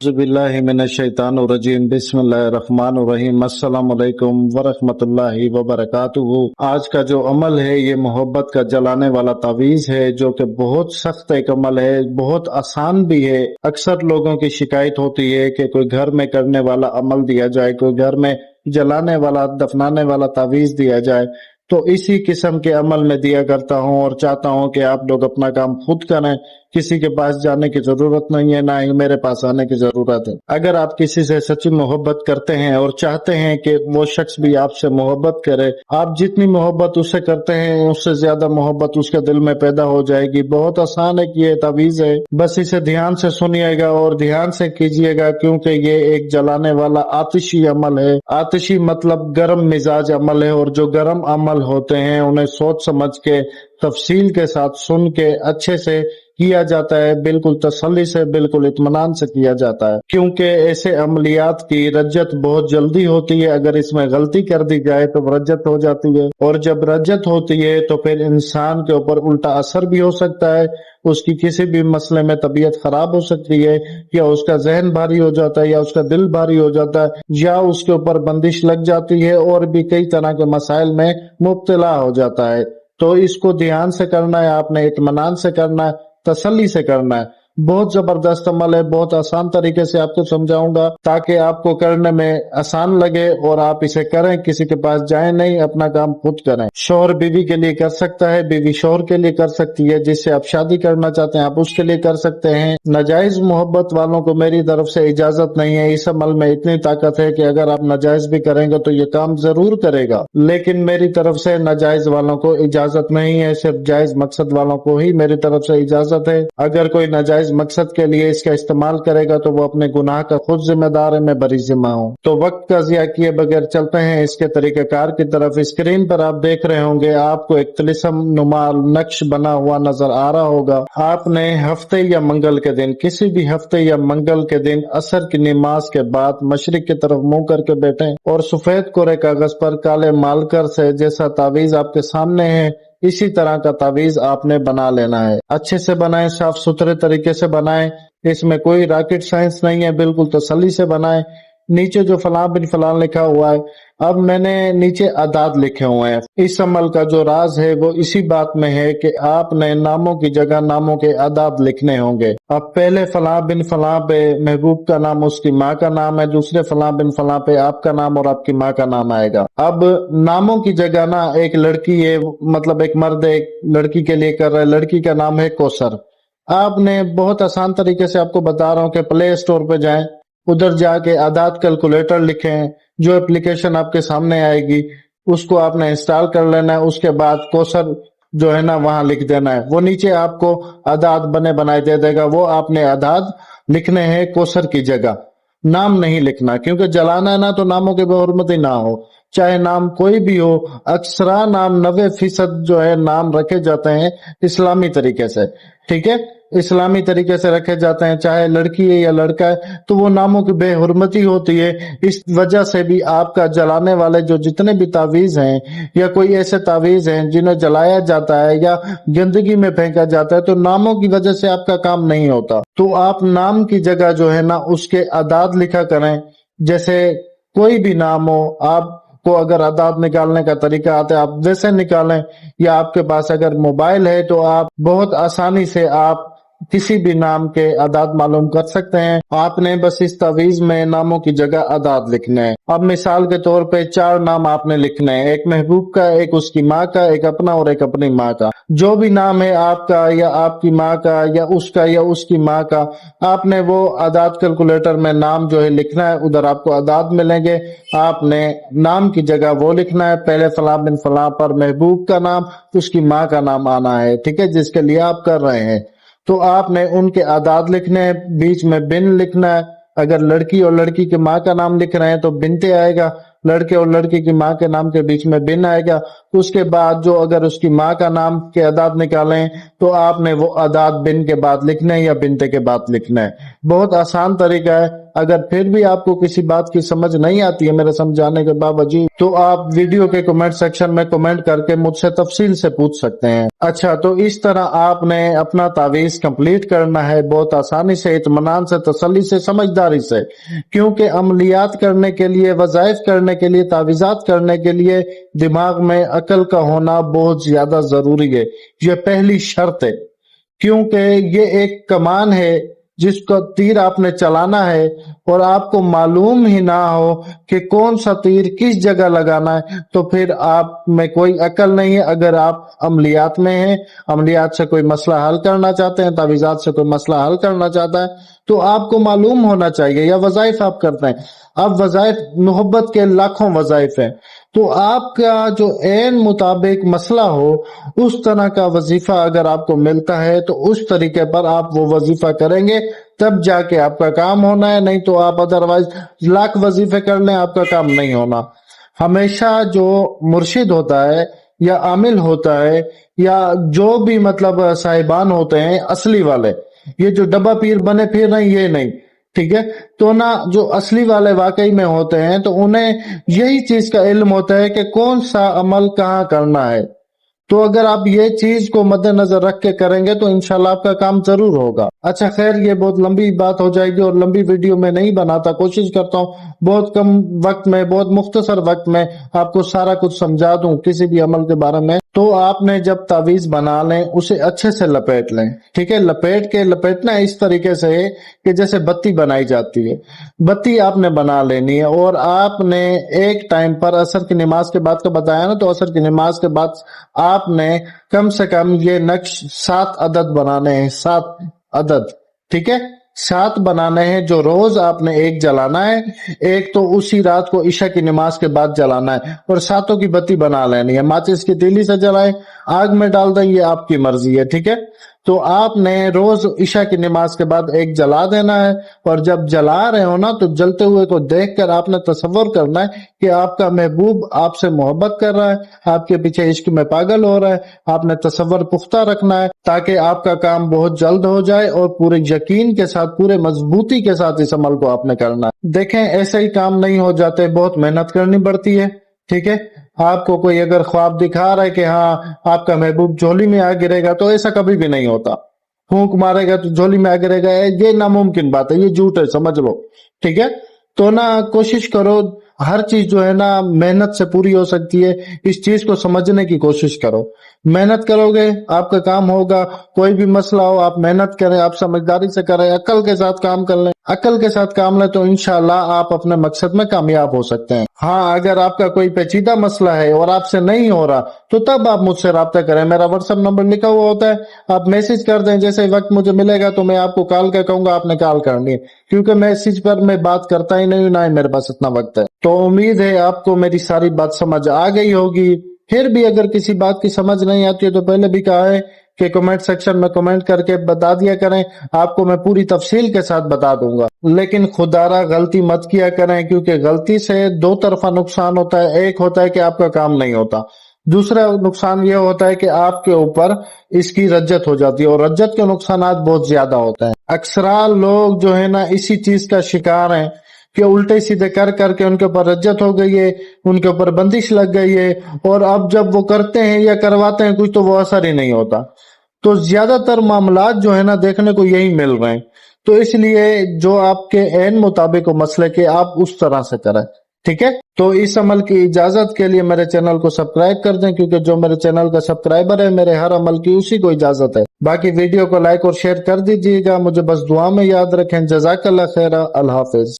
बिस्मिल्लाहिमिनश्शैतानिर्रजीम बिस्मिल्लाहिर्रहमानिर्रहीम अस्सलाम वालेकुम वरहमतुल्लाहि वबरकातुहू। आज का जो अमल है ये मोहब्बत का जलाने वाला तावीज है, जो कि बहुत सख्त एक अमल है, बहुत आसान भी है। अक्सर लोगों की शिकायत होती है कि कोई घर में करने वाला अमल दिया जाए, कोई घर में जलाने वाला दफनाने वाला तावीज दिया जाए, तो इसी किस्म के अमल में दिया करता हूँ और चाहता हूँ कि आप लोग अपना काम खुद करें। किसी के पास जाने की जरूरत नहीं है, ना ही मेरे पास आने की जरूरत है। अगर आप किसी से सच्ची मोहब्बत करते हैं और चाहते हैं कि वो शख्स भी आपसे मोहब्बत करे, आप जितनी मोहब्बत उससे करते हैं उससे ज्यादा मोहब्बत उसके दिल में पैदा हो जाएगी। बहुत आसान है कि ये तावीज है, बस इसे ध्यान से सुनिएगा और ध्यान से कीजिएगा, क्योंकि ये एक जलाने वाला आतिशी अमल है। आतिशी मतलब गर्म मिजाज अमल है, और जो गर्म अमल होते हैं उन्हें सोच समझ के तफसील के साथ सुन के अच्छे से किया जाता है, बिल्कुल तसल्ली से, बिल्कुल इत्मीनान से किया जाता है, क्योंकि ऐसे अमलियात की रज्जत बहुत जल्दी होती है। अगर इसमें गलती कर दी जाए तो रज्जत हो जाती है, और जब रज्जत होती है तो फिर इंसान के ऊपर उल्टा असर भी हो सकता है। उसकी किसी भी मसले में तबीयत खराब हो सकती है, या उसका जहन भारी हो जाता है, या उसका दिल भारी हो जाता है, या उसके ऊपर बंदिश लग जाती है, और भी कई तरह के मसाइल में मुब्तला हो जाता है। तो इसको ध्यान से करना है, आपने इत्मीनान से करना है, तसल्ली से करना है। बहुत जबरदस्त अमल है, बहुत आसान तरीके से आपको समझाऊंगा ताकि आपको करने में आसान लगे और आप इसे करें, किसी के पास जाएं नहीं, अपना काम खुद करें। शौहर बीवी के लिए कर सकता है, बीवी शौहर के लिए कर सकती है, जिससे आप शादी करना चाहते हैं आप उसके लिए कर सकते हैं। नाजायज मोहब्बत वालों को मेरी तरफ से इजाजत नहीं है। इस अमल में इतनी ताकत है कि अगर आप नाजायज भी करेंगे तो ये काम जरूर करेगा, लेकिन मेरी तरफ से नाजायज वालों को इजाजत नहीं है, सिर्फ जायज मकसद वालों को ही मेरी तरफ से इजाजत है। अगर कोई नाजायज मकसद के लिए इसका इस्तेमाल करेगा तो वो अपने गुनाह का खुद जिम्मेदार है, मैं बरी जिम्मा हूँ। तो वक्त का ज़िया किए बगैर चलते हैं इसके तरीक़ेकार की तरफ। स्क्रीन पर आप देख रहे होंगे, आपको एक तिलिस्म नुमा नक्श बना हुआ नजर आ रहा होगा। आपने हफ्ते या मंगल के दिन, किसी भी हफ्ते या मंगल के दिन असर की नमाज के बाद मशरिक की तरफ मुंह करके बैठे और सफेद कोरे कागज पर काले मार्कर से जैसा तावीज आपके सामने है इसी तरह का तावीज आपने बना लेना है। अच्छे से बनाएं, साफ सुथरे तरीके से बनाएं, इसमें कोई रॉकेट साइंस नहीं है, बिल्कुल तसल्ली से बनाएं। नीचे जो फलां बिन फलां लिखा हुआ है, अब मैंने नीचे अदाद लिखे हुए हैं। इस अमल का जो राज है वो इसी बात में है कि आपने नामों की जगह नामों के अदाद लिखने होंगे। अब पहले फलां बिन फलां पे महबूब का नाम उसकी माँ का नाम है, दूसरे फलां बिन फलां पे आपका नाम और आपकी माँ का नाम आएगा। अब नामों की जगह ना एक लड़की है, मतलब एक मर्द एक लड़की के लिए कर रहा है, लड़की का नाम है कौसर। आपने बहुत आसान तरीके से आपको बता रहा हूँ कि प्ले स्टोर पे जाएं, उधर जाके आदाद कैलकुलेटर लिखें, जो एप्लीकेशन आपके सामने आएगी उसको आपने इंस्टॉल कर लेना है। उसके बाद कौसर जो है ना वहां लिख देना है, वो नीचे आपको आदाद बने बनाए दे देगा। वो आपने आदाद लिखने हैं कौसर की जगह, नाम नहीं लिखना, क्योंकि जलाना है ना तो नामों की बेहुरमती ना हो, चाहे नाम कोई भी हो। अक्सरा नाम 90% जो है नाम रखे जाते हैं इस्लामी तरीके से, ठीक है, इस्लामी तरीके से रखे जाते हैं, चाहे लड़की है या लड़का है, तो वो नामों की बेहुरमती होती है। इस वजह से भी आपका जलाने वाले जो जितने भी तावीज हैं या कोई ऐसे तावीज हैं जिन्हें जलाया जाता है या गंदगी में फेंका जाता है, तो नामों की वजह से आपका काम नहीं होता। तो आप नाम की जगह जो है ना उसके अदाद लिखा करें। जैसे कोई भी नाम हो, आप को अगर आदाद निकालने का तरीका आता है आप वैसे निकालें, या आपके पास अगर मोबाइल है तो आप बहुत आसानी से आप किसी भी नाम के आदाद मालूम कर सकते हैं। आपने बस इस तावीज में नामों की जगह आदाद लिखने हैं। अब मिसाल के तौर पे 4 नाम आपने लिखने हैं, एक महबूब का, एक उसकी माँ का, एक अपना और एक अपनी माँ का। जो भी नाम है आपका या आपकी माँ का या उसकी माँ का, आपने वो आदाद कैलकुलेटर में नाम जो है लिखना है, उधर आपको आदाद मिलेंगे। आपने नाम की जगह वो लिखना है, पहले फलां बिन फलां पर महबूब का नाम, उसकी माँ का नाम आना है, ठीक है, जिसके लिए आप कर रहे हैं। तो आपने उनके आदाद लिखने हैं, बीच में बिन लिखना है। अगर लड़की और लड़की के माँ का नाम लिख रहे हैं तो बिनते आएगा, लड़के और लड़की की माँ के नाम के बीच में बिन आएगा। उसके बाद जो अगर उसकी माँ का नाम के आदाद निकालें तो आपने वो आदाद बिन के बाद लिखना है या बिनते के बाद लिखना है। बहुत आसान तरीका है, اگر پھر بھی آپ کو کسی بات کی سمجھ نہیں آتی ہے میرے سمجھانے کے باوجود تو آپ ویڈیو کے کمنٹ سیکشن میں کمنٹ کر کے مجھ سے تفصیل سے پوچھ سکتے ہیں۔ اچھا، تو اس طرح آپ نے اپنا تعویذ کمپلیٹ کرنا ہے بہت آسانی سے، اطمینان سے، تسلی سے، سمجھداری سے، کیونکہ عملیات کرنے کے لیے، وظائف کرنے کے لیے، تعویذات کرنے کے لیے دماغ میں عقل کا ہونا بہت زیادہ ضروری ہے۔ یہ پہلی شرط ہے، کیونکہ یہ ایک کمان ہے جس کو تیر آپ نے چلانا ہے اور آپ کو معلوم ہی نہ ہو کہ کون سا تیر کس جگہ لگانا ہے تو پھر آپ میں کوئی عقل نہیں ہے۔ اگر آپ عملیات میں ہیں، عملیات سے کوئی مسئلہ حل کرنا چاہتے ہیں، تعویذات سے کوئی مسئلہ حل کرنا چاہتا ہے تو آپ کو معلوم ہونا چاہیے، یا وظائف آپ کرتے ہیں، اب وظائف محبت کے لاکھوں وظائف ہیں، تو آپ کا جو عین مطابق مسئلہ ہو اس طرح کا وظیفہ اگر آپ کو ملتا ہے تو اس طریقے پر آپ وہ وظیفہ کریں گے، تب جا کے آپ کا کام ہونا ہے، نہیں تو آپ ادروائز لاکھ وظیفے کر لیں، آپ کا کام نہیں ہونا۔ ہمیشہ جو مرشد ہوتا ہے یا عامل ہوتا ہے یا جو بھی مطلب صاحبان ہوتے ہیں اصلی والے، یہ جو ڈبہ پیر بنے پھر رہے ہیں یہ نہیں، ٹھیک ہے، تو نا جو اصلی والے واقعی میں ہوتے ہیں تو انہیں یہی چیز کا علم ہوتا ہے کہ کون سا عمل کہاں کرنا ہے، تو اگر آپ یہ چیز کو مد نظر رکھ کے کریں گے تو انشاءاللہ آپ کا کام ضرور ہوگا۔ اچھا خیر، یہ بہت لمبی بات ہو جائے گی اور لمبی ویڈیو میں نہیں بناتا، کوشش کرتا ہوں بہت کم وقت میں، بہت مختصر وقت میں آپ کو سارا کچھ سمجھا دوں کسی بھی عمل کے بارے میں۔ تو آپ نے جب تعویذ بنا لیں اسے اچھے سے لپیٹ لیں، ٹھیک ہے، لپیٹنا اس طریقے سے ہے کہ جیسے بتی بنائی جاتی ہے، بتی آپ نے بنا لینی ہے، اور آپ نے ایک ٹائم پر عصر کی نماز کے بعد کا بتایا نا، تو عصر کی نماز کے بعد آپ نے کم سے کم یہ نقش 7 عدد بنانے ہیں، 7 عدد، ٹھیک ہے، 7 بنانے ہیں جو روز آپ نے ایک جلانا ہے، ایک تو اسی رات کو عشاء کی نماز کے بعد جلانا ہے، اور 7 کی بتی بنا لینی ہے، ماچس کی تیلی سے جلائیں، آگ میں ڈال دیں، یہ آپ کی مرضی ہے، ٹھیک ہے۔ تو آپ نے روز عشاء کی نماز کے بعد ایک جلا دینا ہے، اور جب جلا رہے ہو نا تو جلتے ہوئے کو دیکھ کر آپ نے تصور کرنا ہے کہ آپ کا محبوب آپ سے محبت کر رہا ہے، آپ کے پیچھے عشق میں پاگل ہو رہا ہے، آپ نے تصور پختہ رکھنا ہے تاکہ آپ کا کام بہت جلد ہو جائے، اور پورے یقین کے ساتھ، پورے مضبوطی کے ساتھ اس عمل کو آپ نے کرنا ہے۔ دیکھیں ایسے ہی کام نہیں ہو جاتے، بہت محنت کرنی پڑتی ہے، ٹھیک ہے۔ آپ کو کوئی اگر خواب دکھا رہا ہے کہ ہاں آپ کا محبوب جھولی میں آ گرے گا، تو ایسا کبھی بھی نہیں ہوتا، پھونک مارے گا تو جھولی میں آ گرے گا، یہ ناممکن بات ہے، یہ جھوٹ ہے، سمجھ لو، ٹھیک ہے۔ تو نا کوشش کرو، ہر چیز جو ہے نا محنت سے پوری ہو سکتی ہے، اس چیز کو سمجھنے کی کوشش کرو، محنت کرو گے آپ کا کام ہوگا، کوئی بھی مسئلہ ہو آپ محنت کریں، آپ سمجھداری سے کریں، عقل کے ساتھ کام کر لیں، عقل کے ساتھ کام لیں تو انشاءاللہ آپ اپنے مقصد میں کامیاب ہو سکتے ہیں۔ ہاں اگر آپ کا کوئی پیچیدہ مسئلہ ہے اور آپ سے نہیں ہو رہا تو تب آپ مجھ سے رابطہ کریں، میرا واٹس ایپ نمبر لکھا ہوا ہوتا ہے، آپ میسج کر دیں، جیسے وقت مجھے ملے گا تو میں آپ کو کال کر کہوں گا آپ نے کال کرنی ہے، کیونکہ میسج پر میں بات کرتا ہی نہیں، نہ ہی میرے پاس اتنا وقت ہے۔ تو امید ہے آپ کو میری ساری بات سمجھ آ گئی ہوگی، پھر بھی اگر کسی بات کی سمجھ نہیں آتی ہے تو پہلے بھی کہا ہے کہ کمنٹ سیکشن میں کمنٹ کر کے بتا دیا کریں، آپ کو میں پوری تفصیل کے ساتھ بتا دوں گا، لیکن خدارا غلطی مت کیا کریں، کیونکہ غلطی سے 2 طرفہ نقصان ہوتا ہے، ایک ہوتا ہے کہ آپ کا کام نہیں ہوتا، دوسرا نقصان یہ ہوتا ہے کہ آپ کے اوپر اس کی رجت ہو جاتی ہے، اور رجت کے نقصانات بہت زیادہ ہوتے ہیں۔ اکثر لوگ جو ہے نا اسی چیز کا شکار ہیں کہ الٹے سیدھے کر کر کے ان کے اوپر رجت ہو گئی ہے، ان کے اوپر بندش لگ گئی ہے، اور اب جب وہ کرتے ہیں یا کرواتے ہیں کچھ تو وہ اثر ہی نہیں ہوتا، تو زیادہ تر معاملات جو ہے نا دیکھنے کو یہی مل رہے ہیں، تو اس لیے جو آپ کے عین مطابق ہو مسئلے کے آپ اس طرح سے کریں، ٹھیک ہے۔ تو اس عمل کی اجازت کے لیے میرے چینل کو سبسکرائب کر دیں، کیونکہ جو میرے چینل کا سبسکرائبر ہے میرے ہر عمل کی اسی کو اجازت ہے۔ باقی ویڈیو کو لائک اور شیئر کر دیجیے گا، مجھے بس دعا میں یاد رکھیں۔ جزاک اللہ خیر، اللہ حافظ۔